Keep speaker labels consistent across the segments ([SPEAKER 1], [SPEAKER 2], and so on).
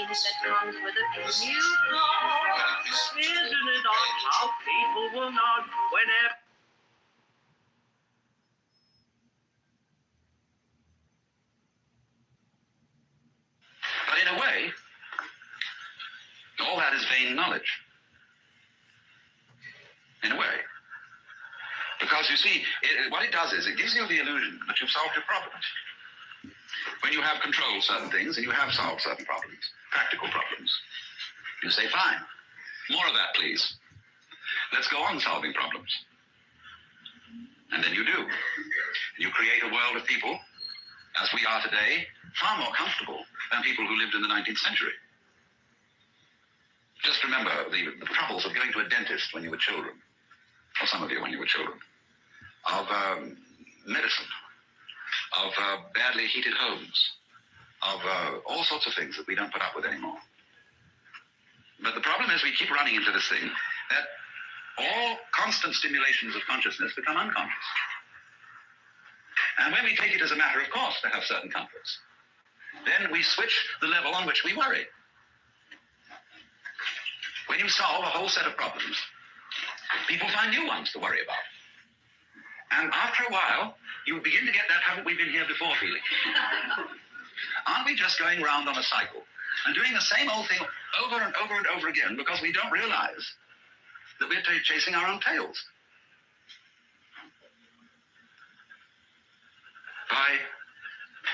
[SPEAKER 1] change that comes with a few flaws. Isn't it odd how people will nod whenever
[SPEAKER 2] But in a way, all that is vain knowledge. In a way. Because you see, what it does is it gives you the illusion that you've solved your problems. When you have controlled certain things and you have solved certain problems, practical problems, you say, fine, more of that, please. Let's go on solving problems. And then you do. You create a world of people, as we are today, far more comfortable than people who lived in the 19th century. Just remember the troubles of going to a dentist when you were children, or some of you when you were children, of medicine, of badly heated homes, of all sorts of things that we don't put up with anymore. But the problem is we keep running into this thing that all constant stimulations of consciousness become unconscious. And when we take it as a matter of course to have certain comforts, then we switch the level on which we worry. When you solve a whole set of problems, people find new ones to worry about. And after a while, you begin to get that haven't we been here before feeling. Aren't we just going round on a cycle and doing the same old thing over and over and over again because we don't realize that we're chasing our own tails? By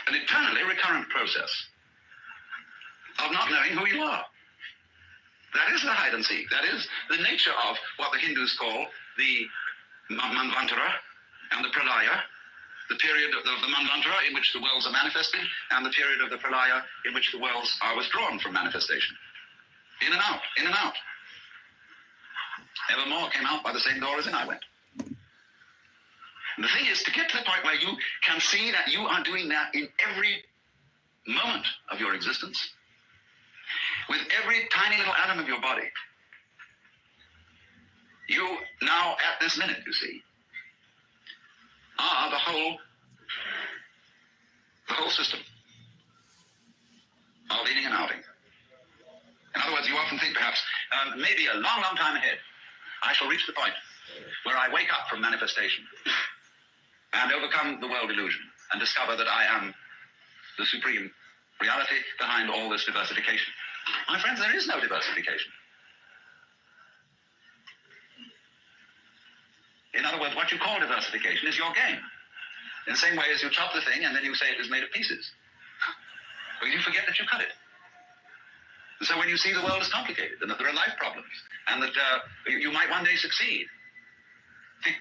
[SPEAKER 2] an eternally recurrent process of not knowing who you are. That is the hide and seek. That is the nature of what the Hindus call the Manvantara and the Pralaya, the period of the Manvantara in which the worlds are manifested, and the period of the Pralaya in which the worlds are withdrawn from manifestation. In and out, in and out. Evermore came out by the same door as in I went. And the thing is, to get to the point where you can see that you are doing that in every moment of your existence, with every tiny little atom of your body, you now, at this minute, you see, are the whole system of inning and outing. In other words, you often think perhaps, maybe a long, long time ahead, I shall reach the point where I wake up from manifestation and overcome the world illusion and discover that I am the supreme reality behind all this diversification. My friends, there is no diversification. In other words, what you call diversification is your game. In the same way as you chop the thing and then you say it is made of pieces. But you forget that you cut it. And so when you see the world is complicated and that there are life problems and that you might one day succeed,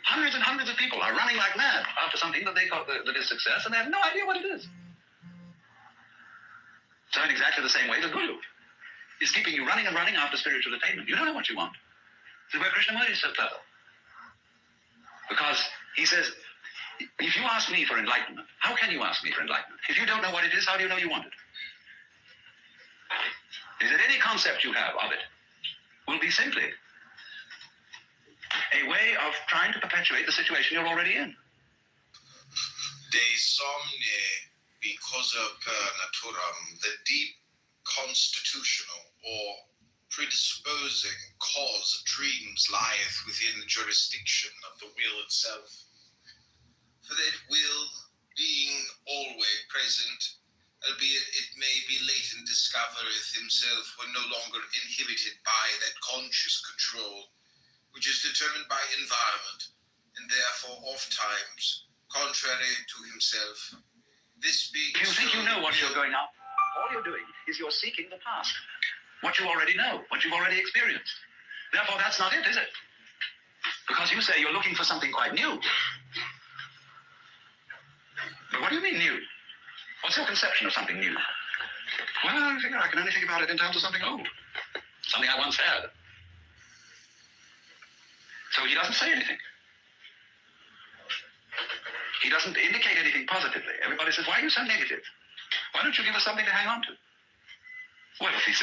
[SPEAKER 2] hundreds and hundreds of people are running like mad after something that they call that is success, and they have no idea what it is. So in exactly the same way, the Guru is keeping you running and running after spiritual attainment. You don't know what you want. This is where Krishnamurti is so clever. Because he says, if you ask me for enlightenment, how can you ask me for enlightenment? If you don't know what it is, how do you know you want it? Is that any concept you have of it will be simply a way of trying to perpetuate the situation you're already in.
[SPEAKER 3] De somne because per naturam, the deep constitutional or predisposing cause of dreams lieth within the jurisdiction of the will itself. For that will, being always present, albeit it may be latent, discovereth himself when no longer inhibited by that conscious control, which is determined by environment, and therefore oft times contrary to himself. This being
[SPEAKER 2] you think you know what you're going up, all you're doing is you're seeking the past. What you already know, what you've already experienced. Therefore, that's not it, is it? Because you say you're looking for something quite new. But what do you mean new? What's your conception of something new? Well, I can only think about it in terms of something old. Something I once had. So he doesn't say anything. He doesn't indicate anything positively. Everybody says, why are you so negative? Why don't you give us something to hang on to? Well, if he